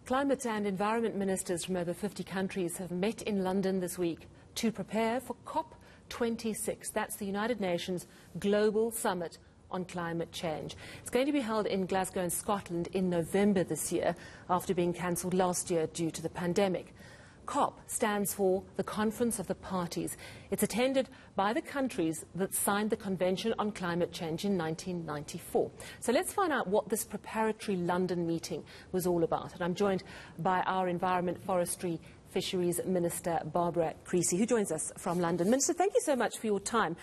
Climate and environment ministers from over 50 countries have met in London this week to prepare for COP26. That's the United Nations Global Summit on climate change. It's going to be held in Glasgow in Scotland in November this year after being cancelled last year due to the pandemic. COP stands for the Conference of the Parties. It's attended by the countries that signed the Convention on Climate Change in 1994. So let's find out what this preparatory London meeting was all about. And I'm joined by our Environment, Forestry, Fisheries Minister, Barbara Creecy, who joins us from London. Minister, thank you so much for your time.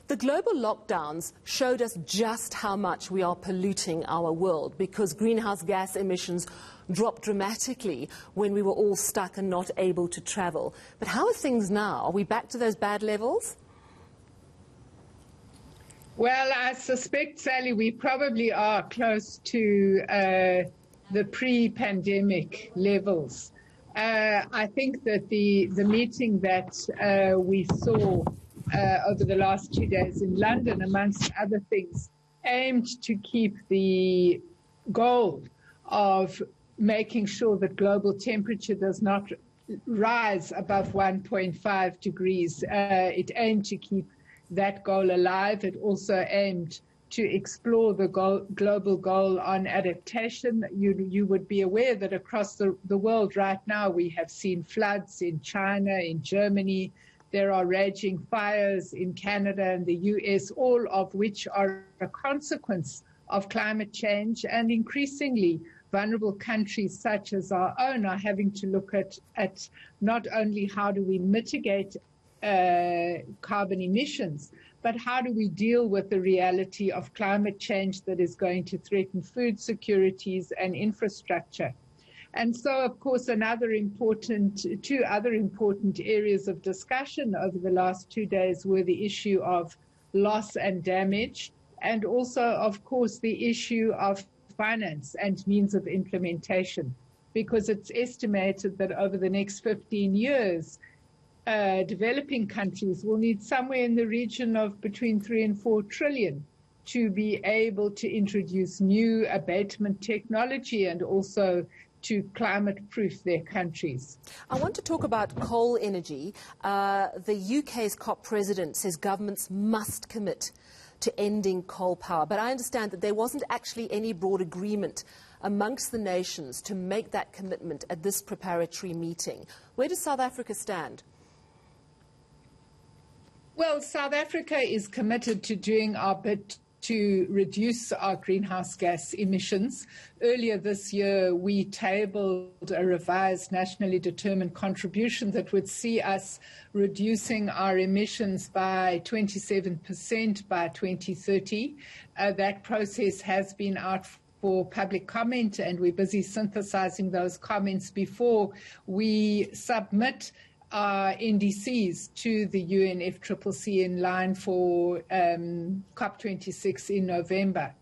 The global lockdowns showed us just how much we are polluting our world because greenhouse gas emissions dropped dramatically when we were all stuck and not able to travel. But how are things now? Are we back to those bad levels? Well, I suspect, Sally, we probably are close to the pre-pandemic levels. I think that the meeting that we saw over the last 2 days in London, amongst other things, aimed to keep the goal of making sure that global temperature does not rise above 1.5 degrees. It aimed to keep that goal alive. It also aimed to explore the global goal on adaptation. You would be aware that across the world right now we have seen floods in China, in Germany. There are raging fires in Canada and the US, all of which are a consequence of climate change, and increasingly vulnerable countries such as our own are having to look at not only how do we mitigate carbon emissions, but how do we deal with the reality of climate change that is going to threaten food securities and infrastructure. And so, of course, two other important areas of discussion over the last 2 days were the issue of loss and damage, and also, of course, the issue of finance and means of implementation, because it's estimated that over the next 15 years, developing countries will need somewhere in the region of between 3 and 4 trillion to be able to introduce new abatement technology and also to climate-proof their countries. I want to talk about coal energy. The UK's COP president says governments must commit to ending coal power. But I understand that there wasn't actually any broad agreement amongst the nations to make that commitment at this preparatory meeting. Where does South Africa stand? Well, South Africa is committed to doing our bit to reduce our greenhouse gas emissions. Earlier this year, we tabled a revised nationally determined contribution that would see us reducing our emissions by 27% by 2030. That process has been out for public comment, and we're busy synthesizing those comments before we submit NDCs to the UNFCCC in line for COP26 in November.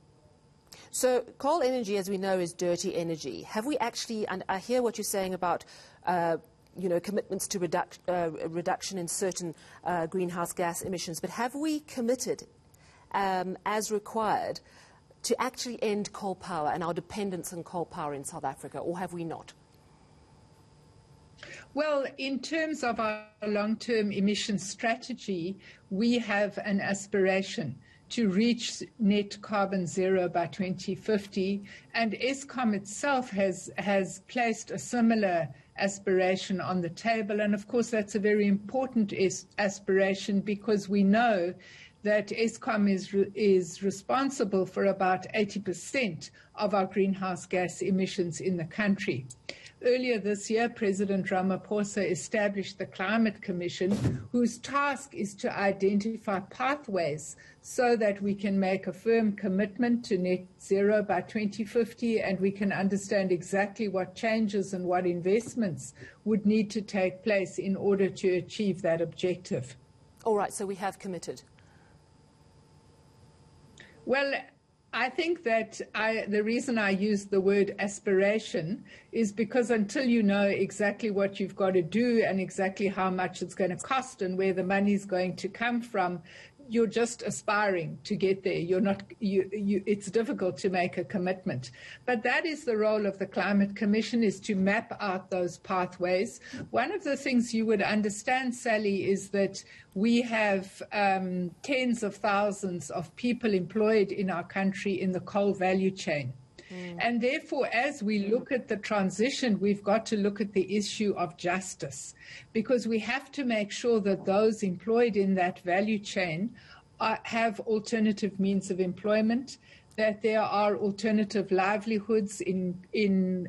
So coal energy, as we know, is dirty energy. Have we actually, and I hear what you're saying about commitments to reduction in certain greenhouse gas emissions, but have we committed, as required, to actually end coal power and our dependence on coal power in South Africa, or have we not? Well, in terms of our long-term emission strategy, we have an aspiration to reach net carbon zero by 2050, and Eskom itself has placed a similar aspiration on the table. And of course, that's a very important aspiration because we know that Eskom is responsible for about 80% of our greenhouse gas emissions in the country. Earlier this year, President Ramaphosa established the Climate Commission, whose task is to identify pathways so that we can make a firm commitment to net zero by 2050, and we can understand exactly what changes and what investments would need to take place in order to achieve that objective. All right, so we have committed. Well, I think that the reason I use the word aspiration is because until you know exactly what you've got to do and exactly how much it's going to cost and where the money is going to come from, you're just aspiring to get there. You're not, it's difficult to make a commitment. But that is the role of the Climate Commission, is to map out those pathways. One of the things you would understand, Sally, is that we have tens of thousands of people employed in our country in the coal value chain. And therefore, as we look at the transition, we've got to look at the issue of justice, because we have to make sure that those employed in that value chain have alternative means of employment, that there are alternative livelihoods in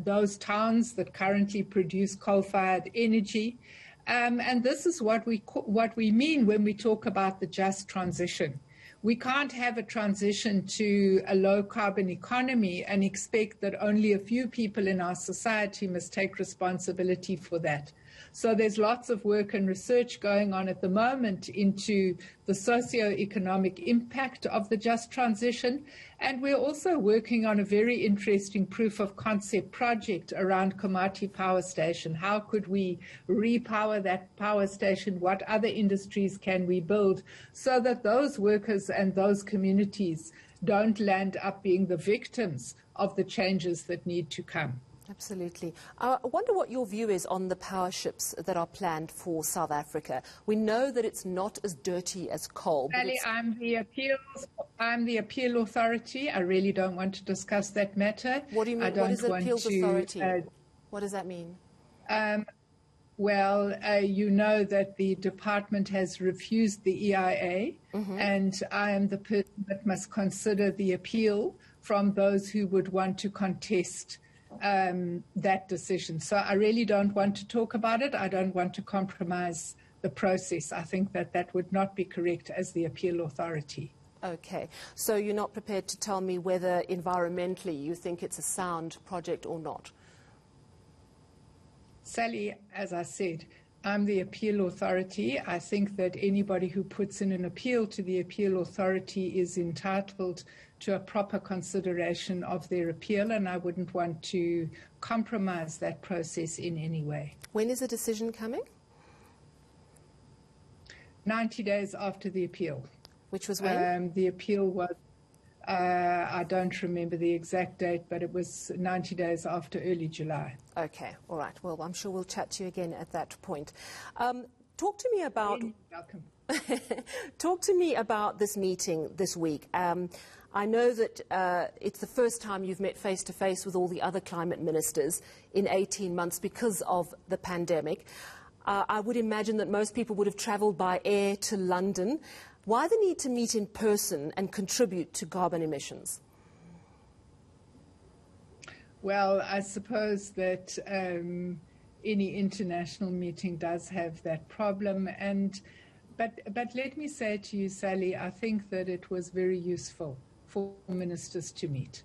those towns that currently produce coal-fired energy. And this is what we mean when we talk about the just transition. We can't have a transition to a low-carbon economy and expect that only a few people in our society must take responsibility for that. So there's lots of work and research going on at the moment into the socio-economic impact of the just transition. And we're also working on a very interesting proof of concept project around Komati Power Station. How could we repower that power station? What other industries can we build so that those workers and those communities don't land up being the victims of the changes that need to come? Absolutely. I wonder what your view is on the power ships that are planned for South Africa. We know that it's not as dirty as coal. Sally, I'm the appeal authority. I really don't want to discuss that matter. What do you mean? What is the appeals authority? What does that mean? Well, you know that the department has refused the EIA, and I am the person that must consider the appeal from those who would want to contest that decision. So I really don't want to talk about it. I don't want to compromise the process. I think that would not be correct as the appeal authority. Okay. So you're not prepared to tell me whether environmentally you think it's a sound project or not? Sally, as I said, I'm the appeal authority. I think that anybody who puts in an appeal to the appeal authority is entitled to a proper consideration of their appeal, and I wouldn't want to compromise that process in any way. When is a decision coming? 90 days after the appeal. Which was when? The appeal was, I don't remember the exact date, but it was 90 days after early July. Okay, all right. Well, I'm sure we'll chat to you again at that point. Talk to me about... Welcome. Talk to me about this meeting this week. I know that it's the first time you've met face-to-face with all the other climate ministers in 18 months because of the pandemic. I would imagine that most people would have travelled by air to London. Why the need to meet in person and contribute to carbon emissions? Well, I suppose that any international meeting does have that problem. But let me say to you, Sally, I think that it was very useful for ministers to meet.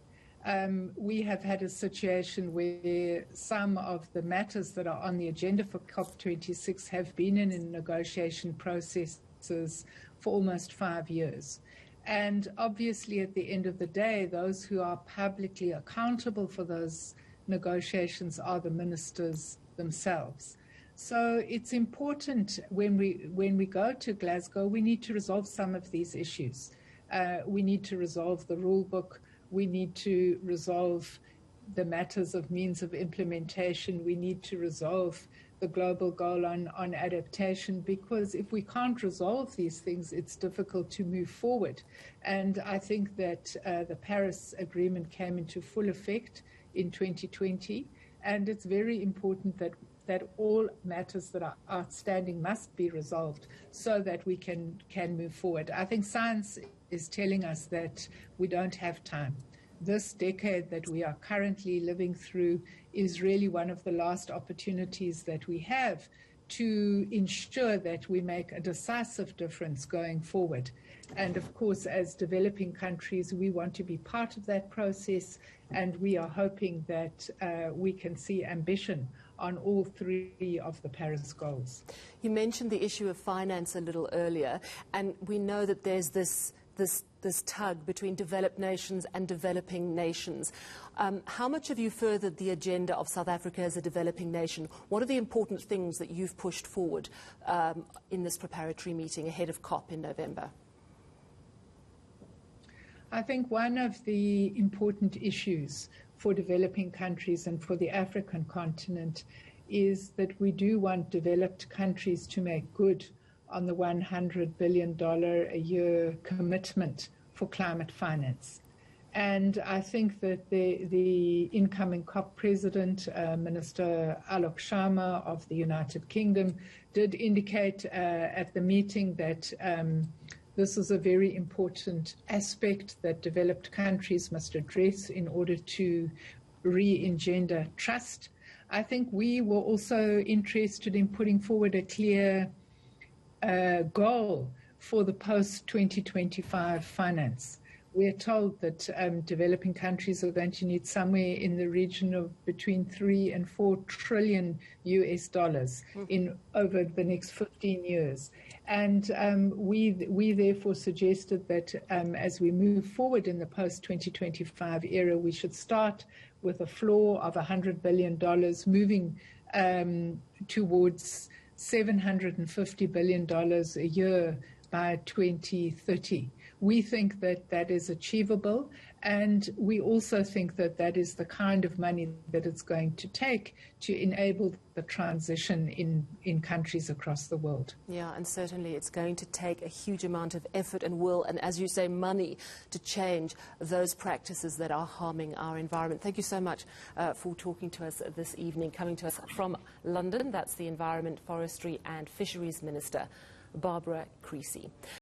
We have had a situation where some of the matters that are on the agenda for COP26 have been in negotiation processes for almost 5 years. And obviously, at the end of the day, those who are publicly accountable for those negotiations are the ministers themselves. So it's important when we go to Glasgow, we need to resolve some of these issues. We need to resolve the rule book. We need to resolve the matters of means of implementation. We need to resolve the global goal on adaptation, because if we can't resolve these things, it's difficult to move forward. And I think that the Paris Agreement came into full effect in 2020, and it's very important that all matters that are outstanding must be resolved so that we can move forward. I think science is telling us that we don't have time. This decade that we are currently living through is really one of the last opportunities that we have to ensure that we make a decisive difference going forward. And of course, as developing countries, we want to be part of that process, and we are hoping that we can see ambition on all three of the Paris goals. You mentioned the issue of finance a little earlier, and we know that there's this this tug between developed nations and developing nations. How much have you furthered the agenda of South Africa as a developing nation? What are the important things that you've pushed forward in this preparatory meeting ahead of COP in November? I think one of the important issues for developing countries and for the African continent is that we do want developed countries to make good on the $100 billion a year commitment for climate finance. And I think that the incoming COP president, Minister Alok Sharma of the United Kingdom, did indicate at the meeting that this is a very important aspect that developed countries must address in order to re-engender trust. I think we were also interested in putting forward a clear goal for the post-2025 finance. We're told that developing countries are going to need somewhere in the region of between 3 and 4 trillion US dollars in over the next 15 years. And we therefore suggested that as we move forward in the post-2025 era, we should start with a floor of $100 billion, moving towards $750 billion a year by 2030. We think that that is achievable, and we also think that that is the kind of money that it's going to take to enable the transition in countries across the world. Yeah, and certainly it's going to take a huge amount of effort and will, and as you say, money to change those practices that are harming our environment. Thank you so much for talking to us this evening. Coming to us from London, that's the Environment, Forestry and Fisheries Minister, Barbara Creecy.